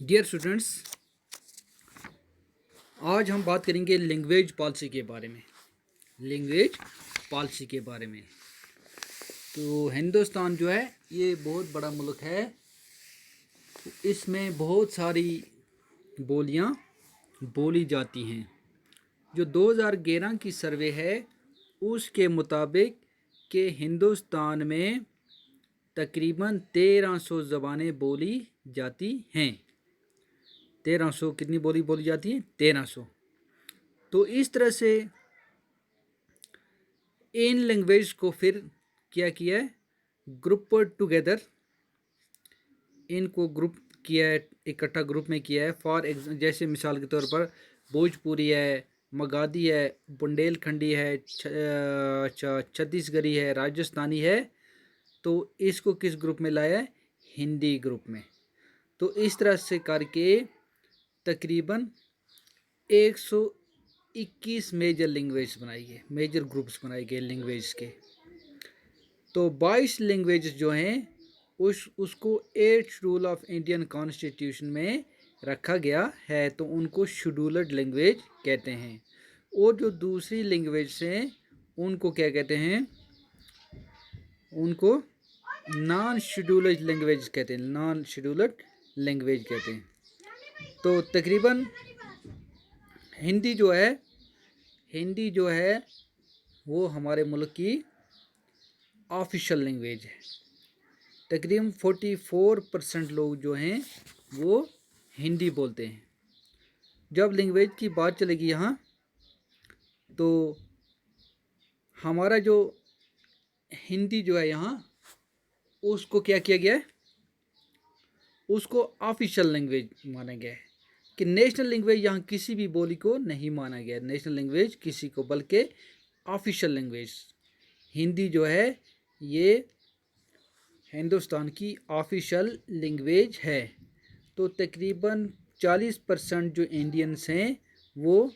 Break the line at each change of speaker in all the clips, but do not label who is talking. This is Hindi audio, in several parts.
डियर स्टूडेंट्स, आज हम बात करेंगे लैंग्वेज पॉलिसी के बारे में। लैंग्वेज पॉलिसी के बारे में तो हिंदुस्तान जो है ये बहुत बड़ा मुल्क है। इसमें बहुत सारी बोलियां बोली जाती हैं। जो 2011 की सर्वे है उसके मुताबिक कि हिंदुस्तान में तकरीबन 1300 ज़बानें बोली जाती हैं। 1300 कितनी बोली जाती हैं? 1300। तो इस तरह से इन लैंग्वेज को फिर क्या किया है, ग्रुप टुगेदर, इनको ग्रुप किया है, इकट्ठा ग्रुप में किया है। जैसे मिसाल के तौर पर भोजपुरी है, मगधी है, बुंदेलखंडी है, छत्तीसगढ़ी है, राजस्थानी है। तो इसको किस ग्रुप में लाया है? हिंदी ग्रुप में। तो इस तरह से करके तकरीबन 121 मेजर लैंग्वेज बनाई गई, मेजर ग्रुप्स बनाए गए लैंग्वेज के। तो 22 लैंग्वेज जो हैं उसको 8 शेड्यूल ऑफ इंडियन कॉन्स्टिट्यूशन में रखा गया है, तो उनको शेड्यूल्ड लैंग्वेज कहते हैं। और जो दूसरी लैंग्वेज हैं उनको क्या कहते हैं? उनको नॉन शेड्यूल्ड लैंग्वेज कहते हैं। नॉन शेड्यूल्ड लैंग्वेज कहते हैं। तो तकरीबन हिंदी जो है वो हमारे मुल्क की ऑफिशियल लैंग्वेज है। तकरीबन 44% लोग जो हैं वो हिंदी बोलते हैं। जब लैंग्वेज की बात चलेगी यहाँ, तो हमारा जो हिंदी जो है यहाँ उसको क्या किया गया है? उसको ऑफिशियल लैंग्वेज माना गया है कि नेशनल लैंग्वेज यहाँ किसी भी बोली को नहीं माना गया। नेशनल लैंग्वेज किसी को, बल्कि ऑफिशियल लैंग्वेज हिंदी जो है ये हिंदुस्तान की ऑफिशियल लैंग्वेज है। तो तकरीबन 40% जो इंडियंस हैं वो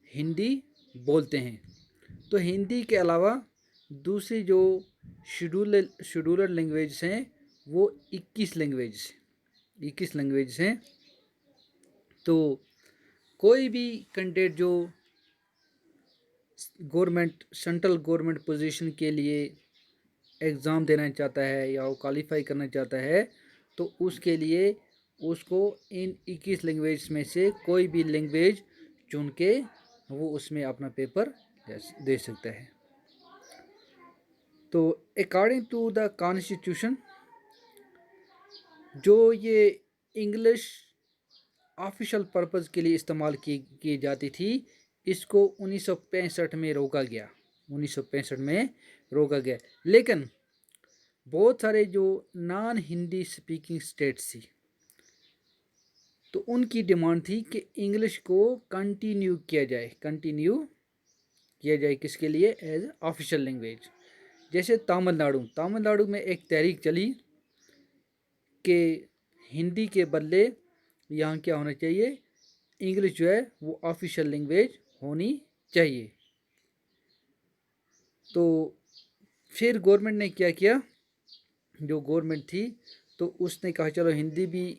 हिंदी बोलते हैं। तो हिंदी के अलावा दूसरी जो शेड्यूल्ड लैंग्वेज हैं वो 21 लैंग्वेज हैं। तो कोई भी कैंडिडेट जो सेंट्रल गवर्नमेंट पोजीशन के लिए एग्ज़ाम देना चाहता है या वो क्वालिफाई करना चाहता है, तो उसके लिए उसको इन 21 लैंग्वेज में से कोई भी लैंग्वेज चुन के वो उसमें अपना पेपर दे सकता है। तो अकॉर्डिंग टू द कॉन्स्टिट्यूशन, जो ये इंग्लिश ऑफिशियल पर्पज़ के लिए इस्तेमाल की जाती थी, इसको 1965 में रोका गया। 1965 में रोका गया। लेकिन बहुत सारे जो नॉन हिंदी स्पीकिंग स्टेट्स थी, तो उनकी डिमांड थी कि इंग्लिश को कंटिन्यू किया जाए किसके लिए? As official language. जैसे तमिलनाडु में एक तहरीक चली कि हिंदी के बदले यहाँ क्या होना चाहिए? इंग्लिश जो है वो ऑफिशियल लैंग्वेज होनी चाहिए। तो फिर गवर्नमेंट ने क्या किया? जो गवर्नमेंट थी तो उसने कहा चलो हिंदी भी,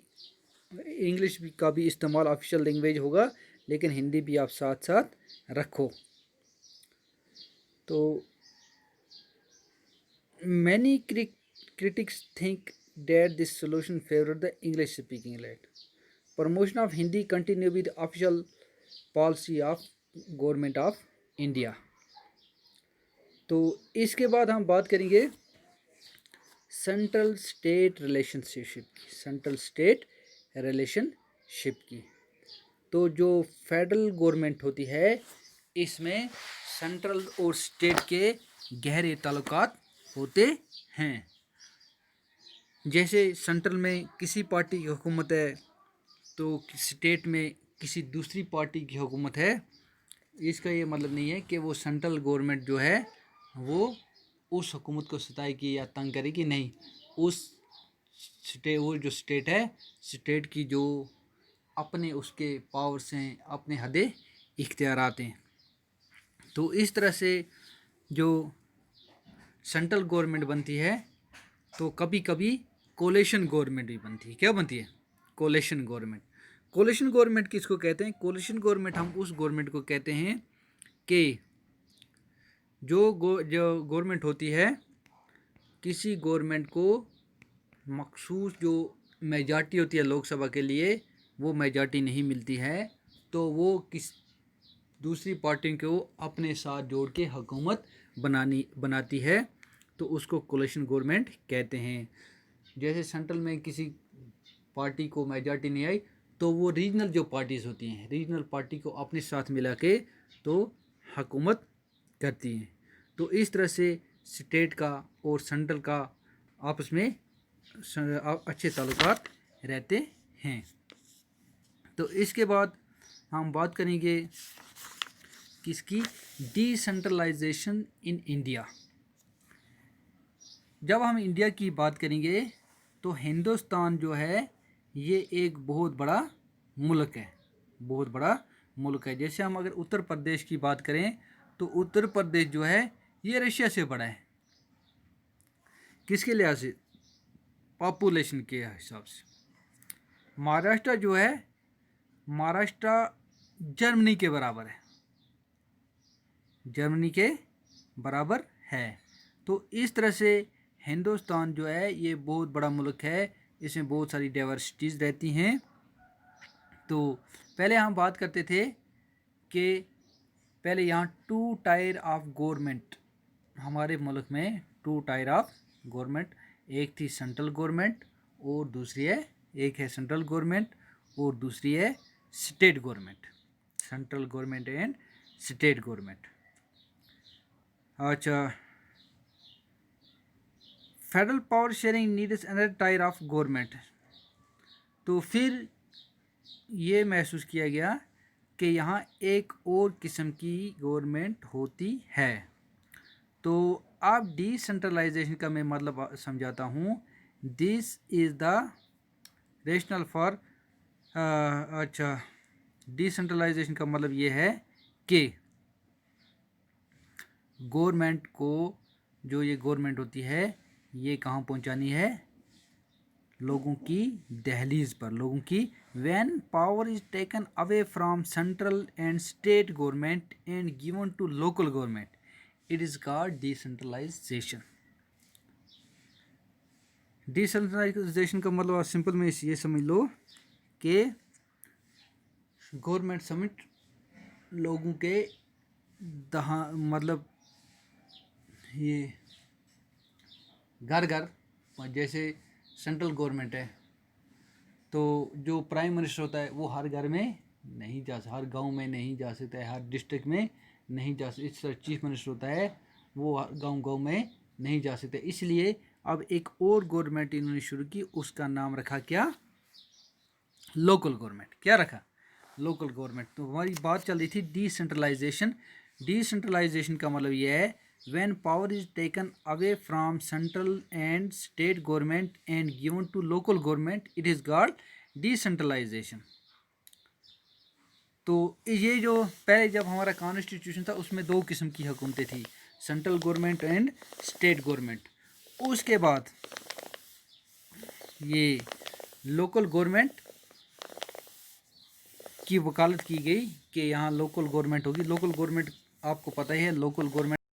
इंग्लिश भी का भी इस्तेमाल ऑफिशियल लैंग्वेज होगा, लेकिन हिंदी भी आप साथ साथ रखो। तो many critics think that this solution favored the English speaking elite. Promotion of Hindi continue with official policy of government of India. तो इसके बाद हम बात करेंगे सेंट्रल स्टेट रिलेशनशिप की। तो जो फेडरल गवर्नमेंट होती है इसमें सेंट्रल और स्टेट के गहरे ताल्लुकात होते हैं। जैसे सेंट्रल में किसी पार्टी की हुकूमत है तो स्टेट में किसी दूसरी पार्टी की हुकूमत है, इसका ये मतलब नहीं है कि वो सेंट्रल गवर्नमेंट जो है वो उस हुकूमत को सताएगी या तंग करेगी। नहीं, वो जो स्टेट है, स्टेट की जो अपने उसके पावर्स हैं, अपने हदे इख्तियारात हैं। तो इस तरह से जो सेंट्रल गवर्नमेंट बनती है तो कभी कभी कोलेशन गवर्नमेंट भी बनती है। क्या बनती है? Coalition government. कोलिशन गवर्नमेंट किसको कहते हैं? कोलिशन गवर्नमेंट हम उस गवर्नमेंट को कहते हैं कि जो गवर्नमेंट होती है, किसी गवर्नमेंट को मखसूस जो मेजॉरिटी होती है लोकसभा के लिए, वो मेजॉरिटी नहीं मिलती है, तो वो किस दूसरी पार्टी को अपने साथ जोड़ के हुकूमत बनाती है, तो उसको कोलिशन गवर्नमेंट कहते हैं। जैसे सेंट्रल में किसी पार्टी को मेजॉरिटी नहीं आई, तो वो रीजनल जो पार्टीज़ होती हैं, रीजनल पार्टी को अपने साथ मिला के तो हुकूमत करती हैं। तो इस तरह से स्टेट का और सेंट्रल का आपस में अच्छे ताल्लुकात रहते हैं। तो इसके बाद हम बात करेंगे किसकी? Decentralisation in India. जब हम इंडिया की बात करेंगे तो हिंदुस्तान जो है ये एक बहुत बड़ा मुल्क है, बहुत बड़ा मुल्क है। जैसे हम अगर उत्तर प्रदेश की बात करें तो उत्तर प्रदेश जो है ये रशिया से बड़ा है। किसके लिहाज से? पॉपुलेशन के हिसाब से। महाराष्ट्र जो है, महाराष्ट्र जर्मनी के बराबर है, जर्मनी के बराबर है। तो इस तरह से हिंदुस्तान जो है ये बहुत बड़ा मुल्क है, इसमें बहुत सारी डाइवर्सिटीज़ रहती हैं। तो पहले हम बात करते थे कि पहले यहाँ 2 टायर ऑफ गवर्नमेंट, हमारे मुल्क में 2 टायर ऑफ गवर्नमेंट, एक थी सेंट्रल गवर्नमेंट और दूसरी है, एक है सेंट्रल गवर्नमेंट और दूसरी है state government, central government and state government. अच्छा, federal power sharing needs another tier of government. तो फिर ये महसूस किया गया कि यहाँ एक और किस्म की गवर्नमेंट होती है। तो अब डिसेंट्रलाइजेशन का मैं मतलब समझाता हूँ। This is the rational for, अच्छा, डिसेंट्रलाइजेशन का मतलब ये है कि गवर्नमेंट को, जो ये गवर्नमेंट होती है, ये कहाँ पहुँचानी है? लोगों की दहलीज पर, लोगों की। When power is taken away from central and state government and given to local government, it is called decentralisation. Decentralisation का मतलब सिंपल में ये समझ लो कि गवर्नमेंट समिट लोगों के मतलब ये घर घर, जैसे सेंट्रल गवर्नमेंट है तो जो प्राइम मिनिस्टर होता है वो हर घर में नहीं जा सकता, हर गांव में नहीं जा सकता है, हर डिस्ट्रिक्ट में नहीं जा सकता। इस तरह चीफ मिनिस्टर होता है वो गांव गांव में नहीं जा सकते। इसलिए अब एक और गवर्नमेंट इन्होंने शुरू की, उसका नाम रखा क्या? Local government. क्या रखा? Local government. तो हमारी बात चल रही थी डिसेंट्रलाइजेशन। डिसेंट्रलाइजेशन का मतलब यह है when power is taken away from central and state government and given to local government, it is called decentralization। तो ये जो पहले जब हमारा कॉन्स्टिट्यूशन था उसमें 2 किस्म की हुकूमतें थी, central government and state government. उसके बाद ये लोकल गवर्नमेंट की वकालत की गई कि यहाँ लोकल गवर्नमेंट होगी। लोकल गवर्नमेंट आपको पता ही है, लोकल गवर्नमेंट